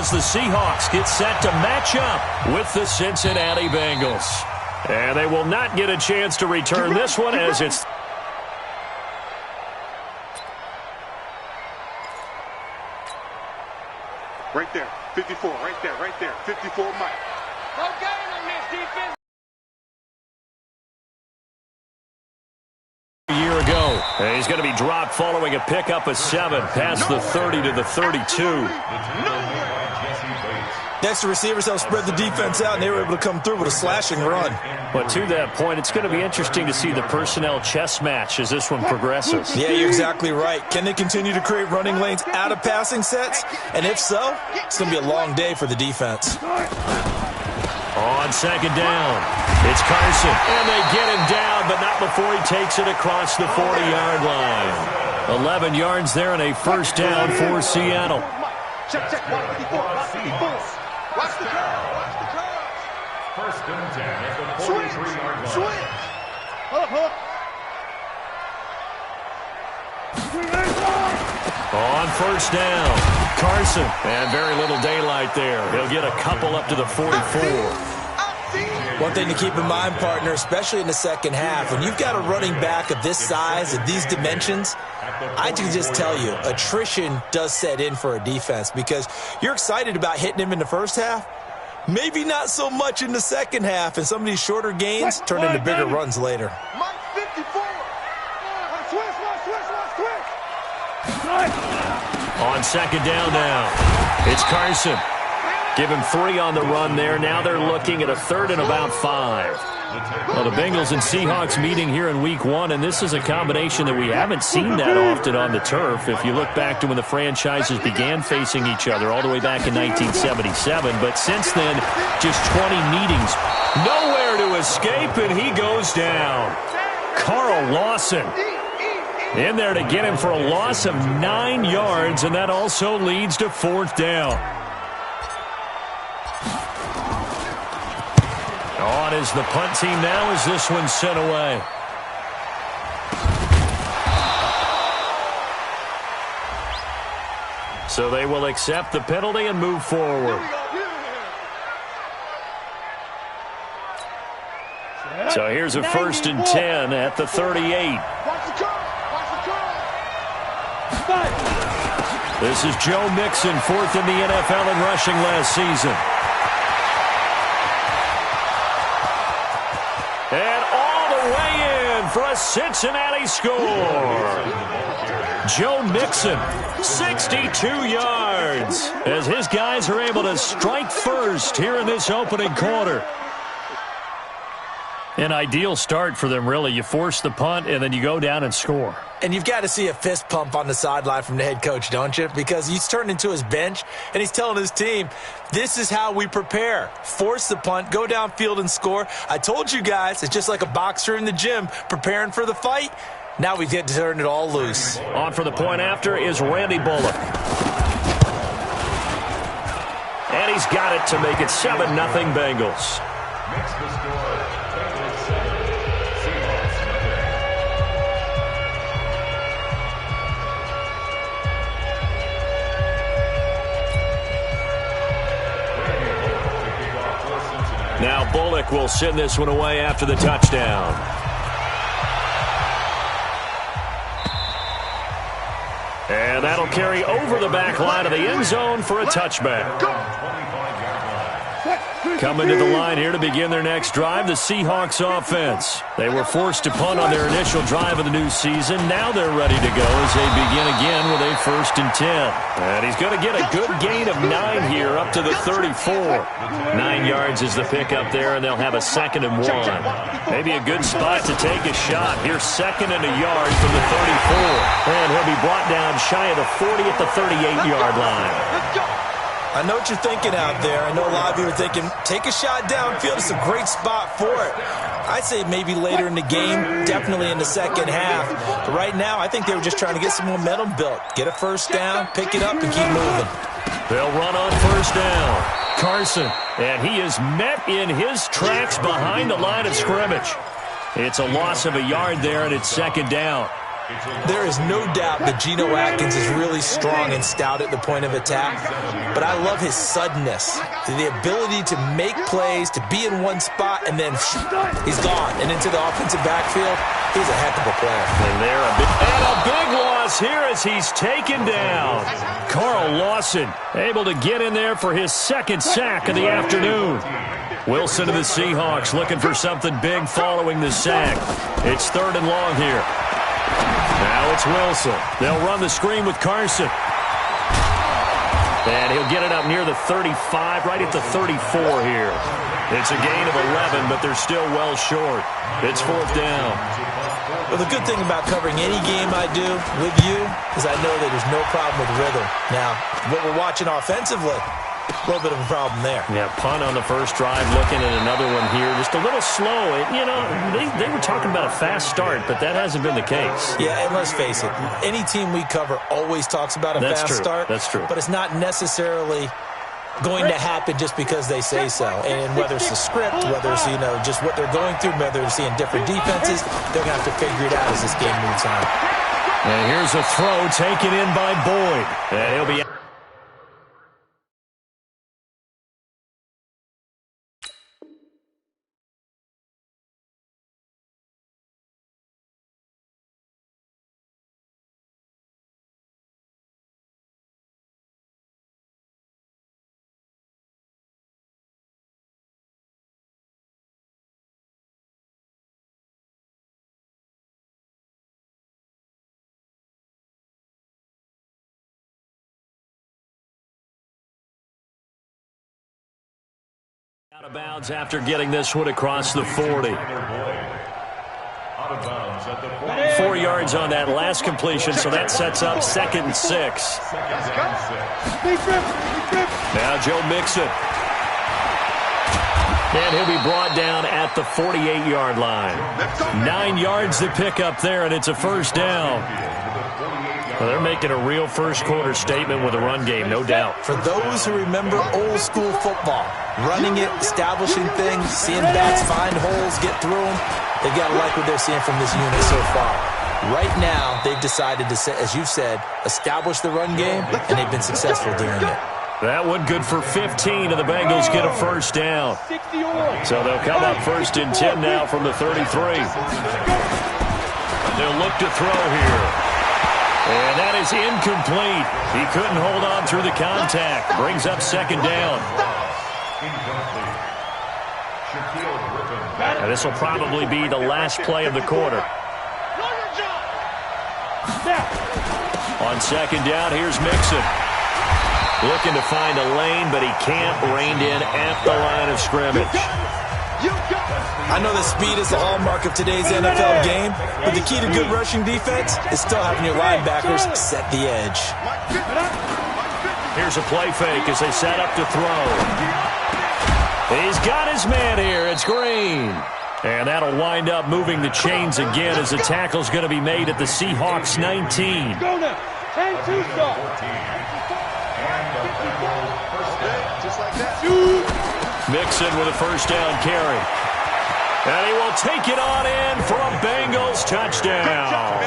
as the Seahawks get set to match up with the Cincinnati Bengals. And they will not get a chance to return this one as it's... Right there, 54, right there, 54 Mike. No gain on this defense. A year ago, and he's going to be dropped following a pickup of 7 past the 30 to the 32. Next, the receivers helped spread the defense out, and they were able to come through with a slashing run. But to that point, it's going to be interesting to see the personnel chess match as this one progresses. Yeah, you're exactly right. Can they continue to create running lanes out of passing sets? And if so, it's going to be a long day for the defense. On second down, it's Carson. And they get him down, but not before he takes it across the 40-yard line. 11 yards there and a first down for Seattle. Check, 154. Watch the curve. First and 10 at the 43-yard line. Switch. On first down, Carson. And very little daylight there. He'll get a couple up to the 44. One thing to keep in mind, partner, especially in the second half, when you've got a running back of this size, of these dimensions, I can just tell you, attrition does set in for a defense because you're excited about hitting him in the first half, maybe not so much in the second half, and some of these shorter gains turn into bigger runs later. Mike 54. Switch. On second down now, it's Carson. Give him 3 on the run there. Now they're looking at a third and about 5. Well, the Bengals and Seahawks meeting here in Week 1, and this is a combination that we haven't seen that often on the turf. If you look back to when the franchises began facing each other all the way back in 1977. But since then, just 20 meetings. Nowhere to escape, and he goes down. Carl Lawson in there to get him for a loss of 9 yards, and that also leads to fourth down. On is the punt team now as this one's sent away. So they will accept the penalty and move forward. So here's a first and 10 at the 38. This is Joe Mixon, 4th in the NFL in rushing last season. And all the way in for a Cincinnati score. Joe Mixon, 62 yards, as his guys are able to strike first here in this opening quarter. An ideal start for them, really. You force the punt, and then you go down and score. And you've got to see a fist pump on the sideline from the head coach, don't you? Because he's turned into his bench, and he's telling his team, this is how we prepare. Force the punt, go downfield and score. I told you guys, it's just like a boxer in the gym preparing for the fight. Now we get to turn it all loose. On for the point after is Randy Bullock. And he's got it to make it 7-0 Bengals. Makes the score. Now Bullock will send this one away after the touchdown. And that'll carry over the back line of the end zone for a touchback. Coming to the line here to begin their next drive, the Seahawks offense. They were forced to punt on their initial drive of the new season. Now they're ready to go as they begin again with a 1st and 10. And he's going to get a good gain of 9 here up to the 34. 9 yards is the pickup there, and they'll have a 2nd and 1. Maybe a good spot to take a shot. Here's 2nd and a yard from the 34. And he'll be brought down shy of the 40 at the 38-yard line. I know what you're thinking out there. I know a lot of you are thinking, take a shot downfield. It's a great spot for it. I'd say maybe later in the game, definitely in the second half. But right now, I think they were just trying to get some momentum built. Get a first down, pick it up, and keep moving. They'll run on first down. Carson, and he is met in his tracks behind the line of scrimmage. It's a loss of a yard there, and it's 2nd down. There is no doubt that Geno Atkins is really strong and stout at the point of attack, but I love his suddenness, the ability to make plays, to be in one spot, and then he's gone. And into the offensive backfield, he's a heck of a player. And a big loss here as he's taken down. Carl Lawson able to get in there for his second sack of the afternoon. Wilson of the Seahawks looking for something big following the sack. It's 3rd and long here. Now it's Wilson. They'll run the screen with Carson. And he'll get it up near the 35, right at the 34 here. It's a gain of 11, but they're still well short. It's 4th down. Well, the good thing about covering any game I do with you is I know that there's no problem with rhythm. Now, what we're watching offensively, a little bit of a problem there. Yeah, punt on the first drive, looking at another one here. Just a little slow. You know, they were talking about a fast start, but that hasn't been the case. Yeah, and let's face it, any team we cover always talks about a fast start. That's true. But it's not necessarily going to happen just because they say so. And whether it's the script, whether it's, just what they're going through, whether they're seeing different defenses, they're going to have to figure it out as this game moves on. And here's a throw taken in by Boyd. And he'll be out of bounds after getting this one across the 40. 4 yards on that last completion, so that sets up 2nd and 6. Now Joe Mixon. And he'll be brought down at the 48-yard line. 9 yards to pick up there, and it's a 1st down. Well, they're making a real first-quarter statement with a run game, no doubt. For those who remember old-school football, running it, establishing things, seeing backs find holes, get through them, they've got to like what they're seeing from this unit so far. Right now, they've decided to, as you've said, establish the run game, and they've been successful doing it. That one good for 15, and the Bengals get a 1st down. So they'll come up 1st and 10 now from the 33. They'll look to throw here. And that is incomplete. He couldn't hold on through the contact. Brings up 2nd down. And this will probably be the last play of the quarter. On 2nd down, here's Mixon. Looking to find a lane, but he can't. Reined in at the line of scrimmage. I know that speed is the hallmark of today's NFL game, but the key to good rushing defense is still having your linebackers set the edge. Here's a play fake as they set up to throw. He's got his man here. It's Green. And that'll wind up moving the chains again as the tackle's going to be made at the Seahawks 19. Go now. 10-2 start. Mixon with a 1st down carry. And he will take it on in for a Bengals touchdown.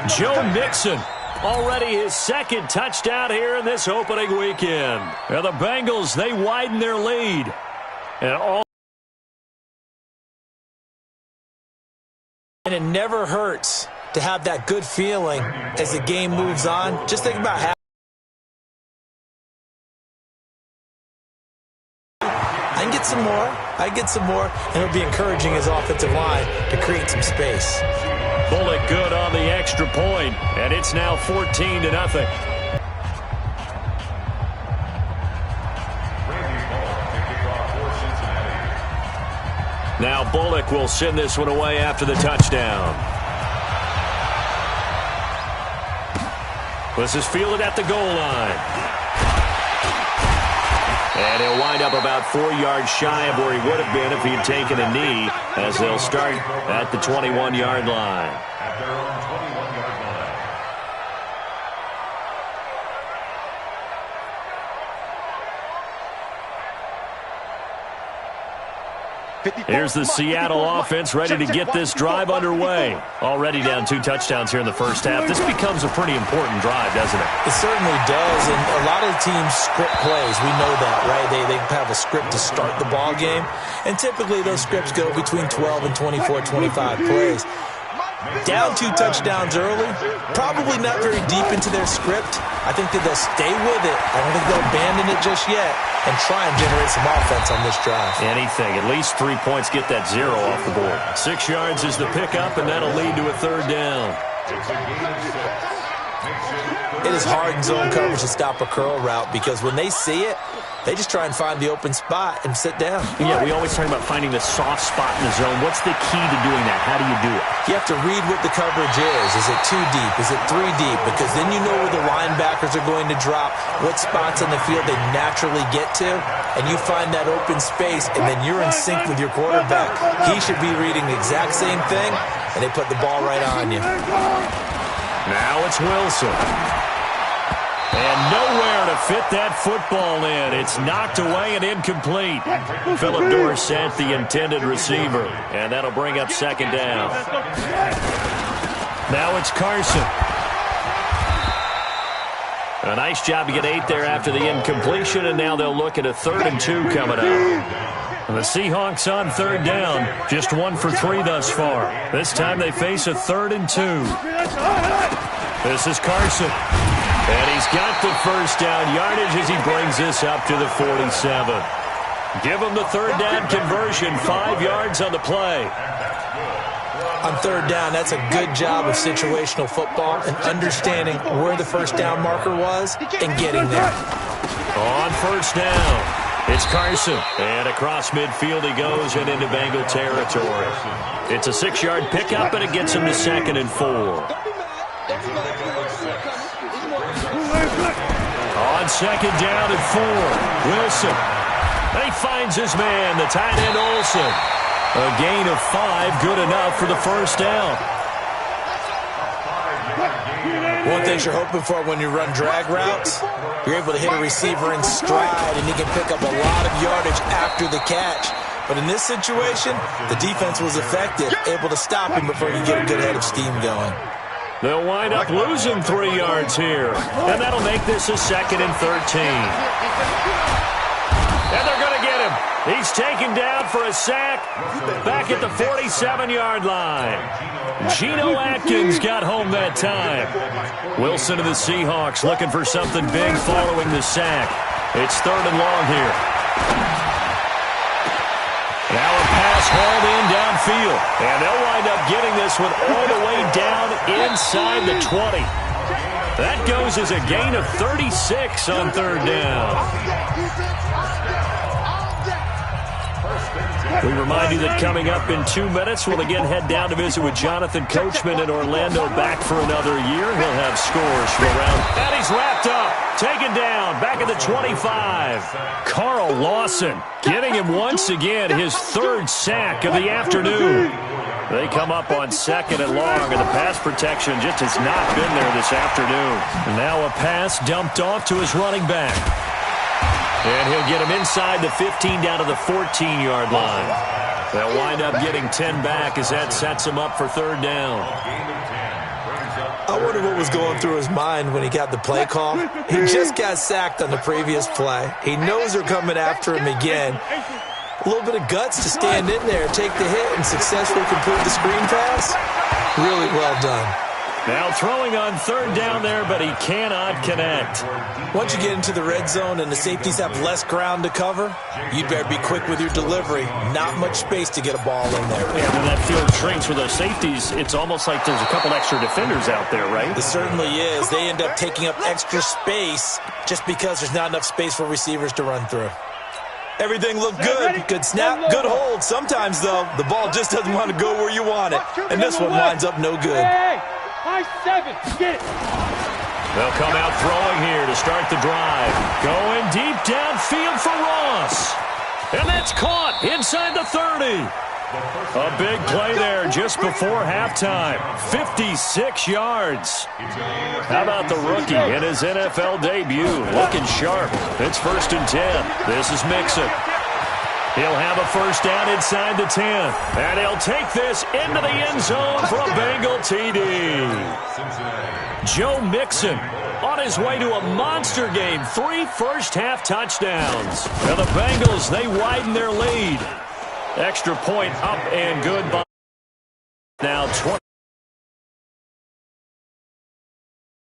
Joe Mixon, already his 2nd touchdown here in this opening weekend. And the Bengals, they widen their lead. And it never hurts to have that good feeling as the game moves on. Just think about how I get some more, and it'll be encouraging his offensive line to create some space. Bullock good on the extra point, and it's now 14-0. Now Bullock will send this one away after the touchdown. This is fielded at the goal line. And he'll wind up about 4 yards shy of where he would have been if he had taken a knee, as they'll start at the 21-yard line. At their own 21-yard line. Here's the Seattle offense ready to get this drive underway. Already down 2 touchdowns here in the first half. This becomes a pretty important drive, doesn't it? It certainly does, and a lot of the teams script plays. We know that, right? They have a script to start the ball game, and typically those scripts go between 12 and 24, 25 plays. Down 2 touchdowns early, probably not very deep into their script. I think that they'll stay with it. I don't think they'll abandon it just yet and try and generate some offense on this drive. Anything. At least 3 points, get that 0 off the board. 6 yards is the pickup, and that'll lead to a 3rd down. It is hard in zone coverage to stop a curl route because when they see it, they just try and find the open spot and sit down. Yeah, we always talk about finding the soft spot in the zone. What's the key to doing that? How do you do it? You have to read what the coverage is. Is it 2 deep? Is it 3 deep? Because then you know where the linebackers are going to drop, what spots on the field they naturally get to, and you find that open space, and then you're in sync with your quarterback. He should be reading the exact same thing, and they put the ball right on you. Now it's Wilson. And nowhere to fit that football in. It's knocked away and incomplete. Philip Dorsett, the intended receiver. And that'll bring up 2nd down. Now it's Carson. A nice job to get 8 there after the incompletion, and now they'll look at a 3rd and 2 coming up. And the Seahawks on 3rd down. Just 1 for 3 thus far. This time they face a 3rd and 2. This is Carson. And he's got the 1st down yardage as he brings this up to the 47. Give him the 3rd down conversion, 5 yards on the play. On 3rd down, that's a good job of situational football and understanding where the 1st down marker was and getting there. On 1st down, it's Carson. And across midfield he goes and into Bengal territory. It's a 6-yard pickup, and it gets him to 2nd and 4. On 2nd down and 4, Wilson. He finds his man, the tight end Olsen. A gain of 5, good enough for the 1st down. One thing you're hoping for when you run drag routes, you're able to hit a receiver in stride, and he can pick up a lot of yardage after the catch. But in this situation, the defense was effective, able to stop him before you get a good head of steam going. They'll wind up losing 3 yards here. And that'll make this a 2nd and 13. And they're going to get him. He's taken down for a sack back at the 47-yard line. Geno Atkins got home that time. Wilson of the Seahawks looking for something big following the sack. It's 3rd and long here. Now a pass hauled in downfield. And they'll wind up getting this one all the way down inside the 20. That goes as a gain of 36 on 3rd down. We remind you that coming up in 2 minutes, we'll again head down to visit with Jonathan Coachman in Orlando, back for another year. He'll have scores from around. And he's wrapped up, taken down, back at the 25. Carl Lawson getting him once again his 3rd sack of the afternoon. They come up on 2nd and long, and the pass protection just has not been there this afternoon. Now a pass dumped off to his running back. And he'll get him inside the 15 down to the 14-yard line. They'll wind up getting 10 back as that sets him up for 3rd down. I wonder what was going through his mind when he got the play call. He just got sacked on the previous play. He knows they're coming after him again. A little bit of guts to stand in there, take the hit, and successfully complete the screen pass. Really well done. Now throwing on 3rd down there, but he cannot connect. Once you get into the red zone and the safeties have less ground to cover, you'd better be quick with your delivery. Not much space to get a ball in there. And when that field shrinks for those safeties, it's almost like there's a couple extra defenders out there, right? It certainly is. They end up taking up extra space just because there's not enough space for receivers to run through. Everything looked good. Good snap, good hold. Sometimes, though, the ball just doesn't want to go where you want it. And this one winds up no good. High 7, get it. They'll come out throwing here to start the drive. Going deep downfield for Ross. And that's caught inside the 30. A big play there just before halftime. 56 yards. How about the rookie in his NFL debut? Looking sharp. It's 1st and 10. This is Mixon. He'll have a first down inside the 10. And he'll take this into the end zone for a Bengal TD. Joe Mixon on his way to a monster game. 3 first-half touchdowns. And the Bengals, they widen their lead. Extra point up and good. Now 20.